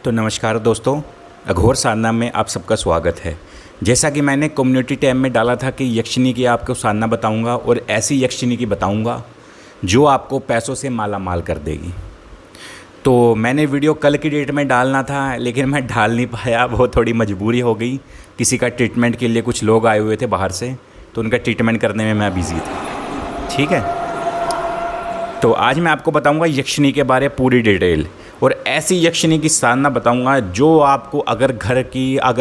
तो नमस्कार दोस्तों, अघोर साधना में आप सबका स्वागत है। जैसा कि मैंने कम्युनिटी टैब में डाला था कि यक्षिणी की आपको साधना बताऊंगा और ऐसी यक्षिणी की बताऊंगा जो आपको पैसों से माला माल कर देगी। तो मैंने वीडियो कल की डेट में डालना था, लेकिन मैं डाल नहीं पाया, वो थोड़ी मजबूरी हो गई। किसी का ट्रीटमेंट के लिए कुछ लोग आए हुए थे बाहर से, तो उनका ट्रीटमेंट करने में मैं बिज़ी था। ठीक है, तो आज मैं आपको बताऊंगा यक्षिणी के बारे पूरी डिटेल, और ऐसी यक्षिणी की साधना बताऊंगा जो आपको अगर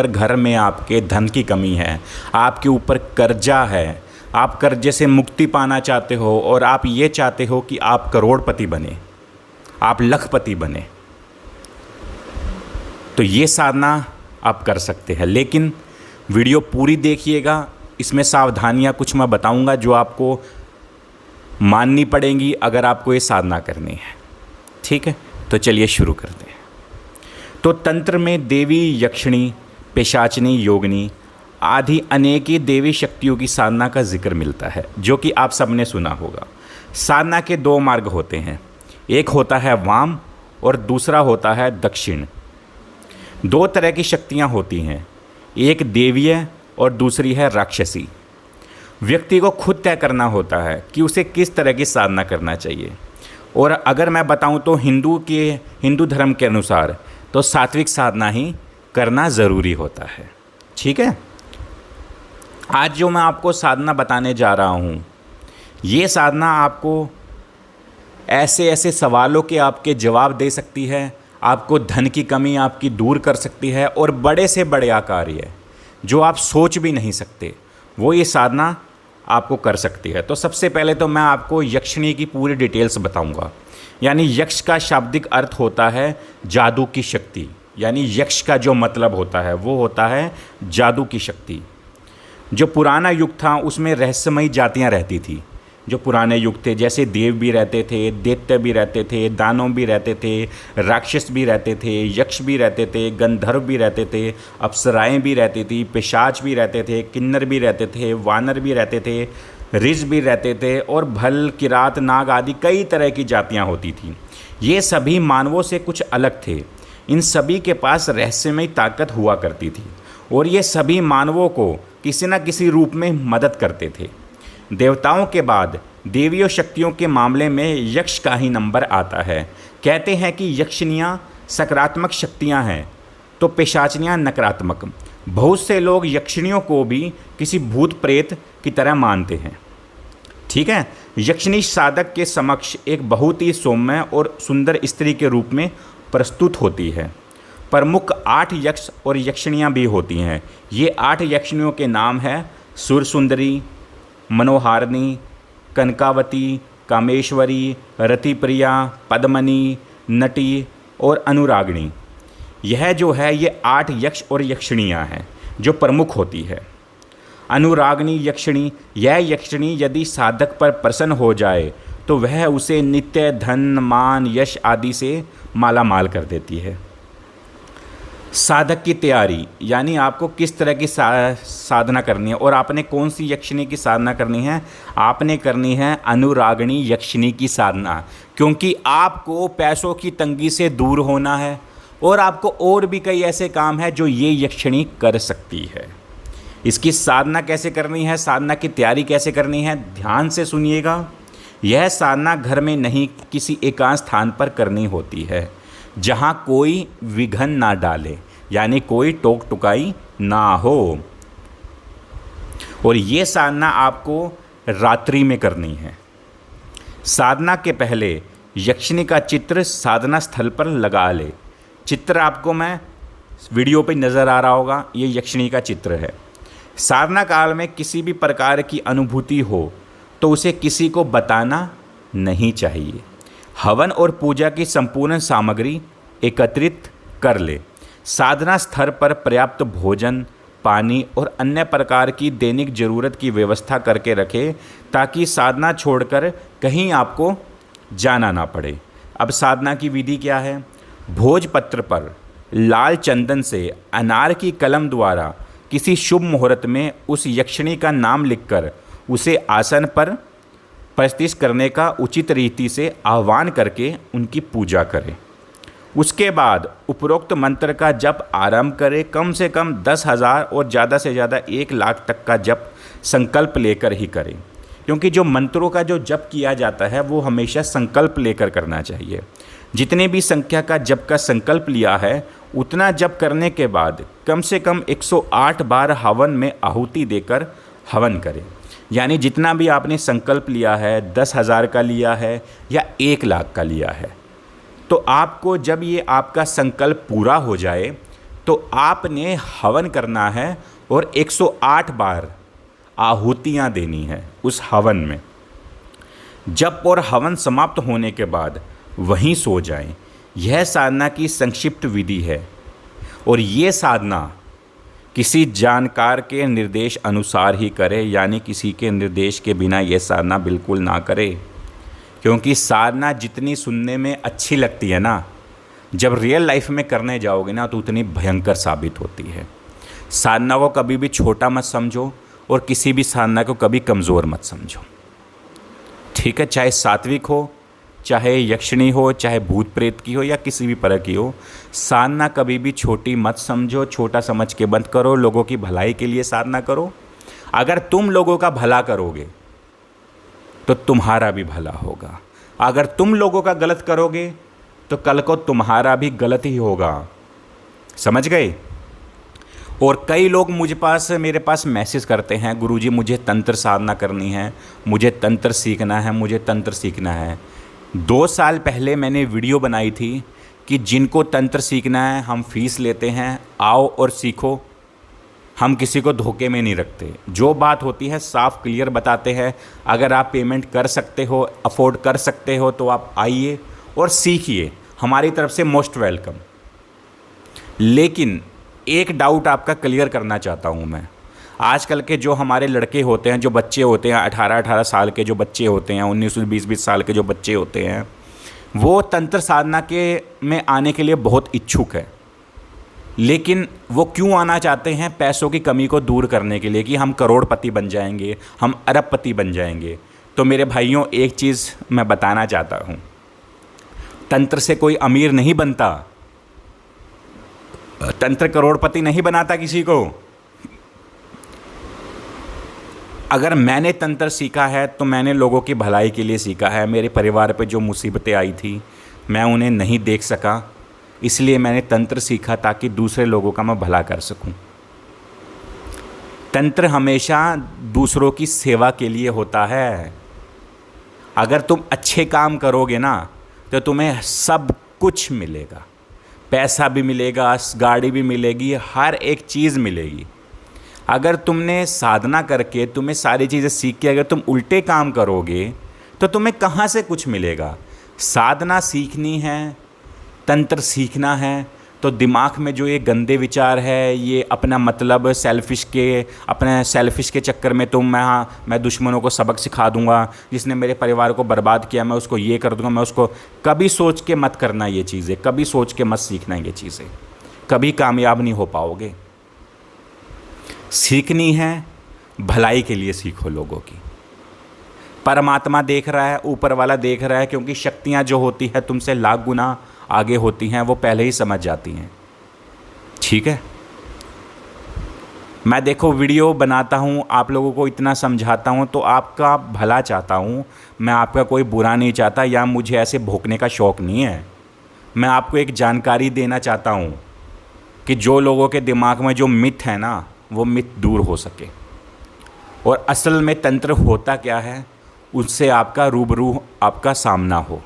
घर में आपके धन की कमी है, आपके ऊपर कर्जा है, आप कर्जे से मुक्ति पाना चाहते हो और आप ये चाहते हो कि आप करोड़पति बने, आप लखपति बने, तो ये साधना आप कर सकते हैं। लेकिन वीडियो पूरी देखिएगा, इसमें सावधानियां कुछ मैं बताऊंगा जो आपको माननी पड़ेंगी अगर आपको ये साधना करनी है। ठीक है, तो चलिए शुरू करते हैं। तो तंत्र में देवी यक्षिणी, पिशाचिनी, योगिनी आदि अनेकी देवी शक्तियों की साधना का जिक्र मिलता है, जो कि आप सबने सुना होगा। साधना के दो मार्ग होते हैं, एक होता है वाम और दूसरा होता है दक्षिण। दो तरह की शक्तियाँ होती हैं, एक देवीय और दूसरी है राक्षसी। व्यक्ति को खुद तय करना होता है कि उसे किस तरह की साधना करना चाहिए। और अगर मैं बताऊं तो हिंदू धर्म के अनुसार तो सात्विक साधना ही करना ज़रूरी होता है। ठीक है, आज जो मैं आपको साधना बताने जा रहा हूं, ये साधना आपको ऐसे ऐसे सवालों के आपके जवाब दे सकती है, आपको धन की कमी आपकी दूर कर सकती है, और बड़े से बड़े कार्य जो आप सोच भी नहीं सकते वो ये साधना आपको कर सकती है। तो सबसे पहले तो मैं आपको यक्षिणी की पूरी डिटेल्स बताऊंगा। यानी यक्ष का शाब्दिक अर्थ होता है जादू की शक्ति, यानी यक्ष का जो मतलब होता है वो होता है जादू की शक्ति। जो पुराना युग था उसमें रहस्यमयी जातियां रहती थी। जो पुराने युग थे, जैसे देव भी रहते थे, दैत्य भी रहते थे, दानव भी रहते थे, राक्षस भी रहते थे, यक्ष भी रहते थे, गंधर्व भी रहते थे, अप्सराएं भी रहती थी, पिशाच भी रहते थे, किन्नर भी रहते थे, वानर भी रहते थे, ऋष भी रहते थे, और भल, किरात, नाग आदि कई तरह की जातियाँ होती थीं। ये सभी मानवों से कुछ अलग थे। इन सभी के पास रहस्यमयी ताकत हुआ करती थी, और ये सभी मानवों को किसी न किसी रूप में मदद करते थे। देवताओं के बाद देवियों शक्तियों के मामले में यक्ष का ही नंबर आता है। कहते हैं कि यक्षिणियाँ सकारात्मक शक्तियाँ हैं तो पिशाचिनियाँ नकारात्मक। बहुत से लोग यक्षिणियों को भी किसी भूत प्रेत की तरह मानते हैं। ठीक है, यक्षिणी साधक के समक्ष एक बहुत ही सौम्य और सुंदर स्त्री के रूप में प्रस्तुत होती है। प्रमुख 8 यक्ष और यक्षिणियाँ भी होती हैं। ये 8 यक्षिणियों के नाम हैं सुरसुंदरी, मनोहारिणी, कनकावती, कामेश्वरी, रतिप्रिया, पद्मनी, नटी और अनुरागिणी। यह जो है ये 8 यक्ष और यक्षिणियाँ हैं जो प्रमुख होती है। अनुरागिणी यक्षिणी, यह यक्षिणी यदि साधक पर प्रसन्न हो जाए तो वह उसे नित्य धन, मान, यश आदि से माला माल कर देती है। साधक की तैयारी, यानी आपको किस तरह की साधना करनी है और आपने कौन सी यक्षिणी की साधना करनी है। आपने करनी है अनुरागिणी यक्षिणी की साधना, क्योंकि आपको पैसों की तंगी से दूर होना है, और आपको और भी कई ऐसे काम हैं जो ये यक्षिणी कर सकती है। इसकी साधना कैसे करनी है, साधना की तैयारी कैसे करनी है, ध्यान से सुनिएगा। यह साधना घर में नहीं, किसी एकांत स्थान पर करनी होती है जहाँ कोई विघ्न ना डाले, यानी कोई टोक टुकाई ना हो। और ये साधना आपको रात्रि में करनी है। साधना के पहले यक्षिणी का चित्र साधना स्थल पर लगा ले। चित्र आपको मैं वीडियो पे नज़र आ रहा होगा, ये यक्षिणी का चित्र है। साधना काल में किसी भी प्रकार की अनुभूति हो तो उसे किसी को बताना नहीं चाहिए। हवन और पूजा की संपूर्ण सामग्री एकत्रित कर ले। साधना स्थल पर पर्याप्त भोजन, पानी और अन्य प्रकार की दैनिक जरूरत की व्यवस्था करके रखे, ताकि साधना छोड़कर कहीं आपको जाना ना पड़े। अब साधना की विधि क्या है। भोजपत्र पर लाल चंदन से अनार की कलम द्वारा किसी शुभ मुहूर्त में उस यक्षिणी का नाम लिखकर उसे आसन पर प्रतिष्ठित करने का उचित रीति से आह्वान करके उनकी पूजा करें। उसके बाद उपरोक्त मंत्र का जप आरंभ करें। कम से कम 10,000 और ज़्यादा से ज़्यादा 1,00,000 तक का जप संकल्प लेकर ही करें, क्योंकि जो मंत्रों का जो जप किया जाता है वो हमेशा संकल्प लेकर करना चाहिए। जितने भी संख्या का जप का संकल्प लिया है उतना जप करने के बाद कम से कम 108 बार हवन में आहुति देकर हवन करें। यानी जितना भी आपने संकल्प लिया है, 10,000 का लिया है या 1,00,000 का लिया है, तो आपको जब ये आपका संकल्प पूरा हो जाए तो आपने हवन करना है और 108 बार आहुतियाँ देनी है उस हवन में। जप और हवन समाप्त होने के बाद वहीं सो जाएं। यह साधना की संक्षिप्त विधि है और ये साधना किसी जानकार के निर्देश अनुसार ही करें, यानी किसी के निर्देश के बिना ये साधना बिल्कुल ना करें, क्योंकि साधना जितनी सुनने में अच्छी लगती है ना, जब रियल लाइफ में करने जाओगे ना तो उतनी भयंकर साबित होती है। साधना को कभी भी छोटा मत समझो और किसी भी साधना को कभी कमज़ोर मत समझो, ठीक है। चाहे सात्विक हो, चाहे यक्षिणी हो, चाहे भूत प्रेत की हो या किसी भी तरह की हो, साधना कभी भी छोटी मत समझो, छोटा समझ के बंद करो। लोगों की भलाई के लिए साधना करो। अगर तुम लोगों का भला करोगे तो तुम्हारा भी भला होगा। अगर तुम लोगों का गलत करोगे तो कल को तुम्हारा भी गलत ही होगा। समझ गए। और कई लोग मेरे पास मैसेज करते हैं, गुरुजी मुझे तंत्र साधना करनी है, मुझे तंत्र सीखना है, मुझे तंत्र सीखना है। 2 साल पहले मैंने वीडियो बनाई थी कि जिनको तंत्र सीखना है हम फीस लेते हैं, आओ और सीखो। हम किसी को धोखे में नहीं रखते, जो बात होती है साफ क्लियर बताते हैं। अगर आप पेमेंट कर सकते हो, अफोर्ड कर सकते हो तो आप आइए और सीखिए, हमारी तरफ से मोस्ट वेलकम। लेकिन एक डाउट आपका क्लियर करना चाहता हूँ मैं। आजकल के जो हमारे लड़के होते हैं, जो बच्चे होते हैं, 18-18 साल के जो बच्चे होते हैं, 19-20 साल के जो बच्चे होते हैं, वो तंत्र साधना में आने के लिए बहुत इच्छुक है। लेकिन वो क्यों आना चाहते हैं? पैसों की कमी को दूर करने के लिए कि हम करोड़पति बन जाएंगे, हम अरबपति बन जाएंगे। तो मेरे भाइयों, एक चीज़ मैं बताना चाहता हूँ, तंत्र से कोई अमीर नहीं बनता, तंत्र करोड़पति नहीं बनाता किसी को। अगर मैंने तंत्र सीखा है तो मैंने लोगों की भलाई के लिए सीखा है। मेरे परिवार पे जो मुसीबतें आई थी मैं उन्हें नहीं देख सका, इसलिए मैंने तंत्र सीखा ताकि दूसरे लोगों का मैं भला कर सकूं। तंत्र हमेशा दूसरों की सेवा के लिए होता है। अगर तुम अच्छे काम करोगे ना तो तुम्हें सब कुछ मिलेगा, पैसा भी मिलेगा, गाड़ी भी मिलेगी, हर एक चीज़ मिलेगी। अगर तुमने साधना करके तुम्हें सारी चीज़ें सीख के अगर तुम उल्टे काम करोगे तो तुम्हें कहाँ से कुछ मिलेगा। साधना सीखनी है, तंत्र सीखना है तो दिमाग में जो ये गंदे विचार है, ये अपना मतलब अपने सेल्फिश के चक्कर में मैं दुश्मनों को सबक सिखा दूंगा, जिसने मेरे परिवार को बर्बाद किया मैं उसको ये कर दूंगा, मैं उसको, कभी सोच के मत करना ये चीज़ें, कभी सोच के मत सीखना ये चीज़ें, कभी कामयाब नहीं हो पाओगे। सीखनी है भलाई के लिए सीखो लोगों की। परमात्मा देख रहा है, ऊपर वाला देख रहा है, क्योंकि शक्तियाँ जो होती है तुमसे लाख गुना आगे होती हैं, वो पहले ही समझ जाती हैं, ठीक है। मैं देखो वीडियो बनाता हूँ, आप लोगों को इतना समझाता हूँ तो आपका भला चाहता हूँ, मैं आपका कोई बुरा नहीं चाहता या मुझे ऐसे भोंकने का शौक़ नहीं है। मैं आपको एक जानकारी देना चाहता हूँ कि जो लोगों के दिमाग में जो मिथ है ना, वो मिथ दूर हो सके और असल में तंत्र होता क्या है उससे आपका रूबरू, आपका सामना हो।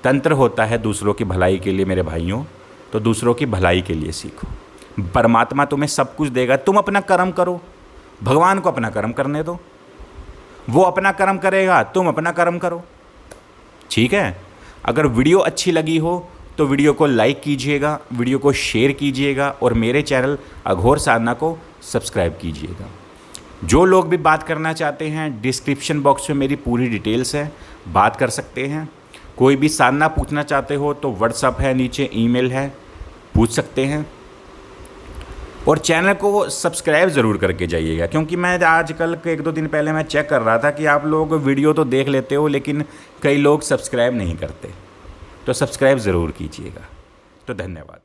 तंत्र होता है दूसरों की भलाई के लिए मेरे भाइयों, तो दूसरों की भलाई के लिए सीखो। परमात्मा तुम्हें सब कुछ देगा, तुम अपना कर्म करो, भगवान को अपना कर्म करने दो, वो अपना कर्म करेगा, तुम अपना कर्म करो, ठीक है। अगर वीडियो अच्छी लगी हो तो वीडियो को लाइक कीजिएगा, वीडियो को शेयर कीजिएगा और मेरे चैनल अघोर साधना को सब्सक्राइब कीजिएगा। जो लोग भी बात करना चाहते हैं, डिस्क्रिप्शन बॉक्स में मेरी पूरी डिटेल्स है, बात कर सकते हैं। कोई भी साधना पूछना चाहते हो तो व्हाट्सअप है, नीचे ईमेल है, पूछ सकते हैं। और चैनल को सब्सक्राइब ज़रूर करके जाइएगा, क्योंकि मैं आजकल के 1-2 दिन पहले मैं चेक कर रहा था कि आप लोग वीडियो तो देख लेते हो लेकिन कई लोग सब्सक्राइब नहीं करते, तो सब्सक्राइब ज़रूर कीजिएगा। तो धन्यवाद।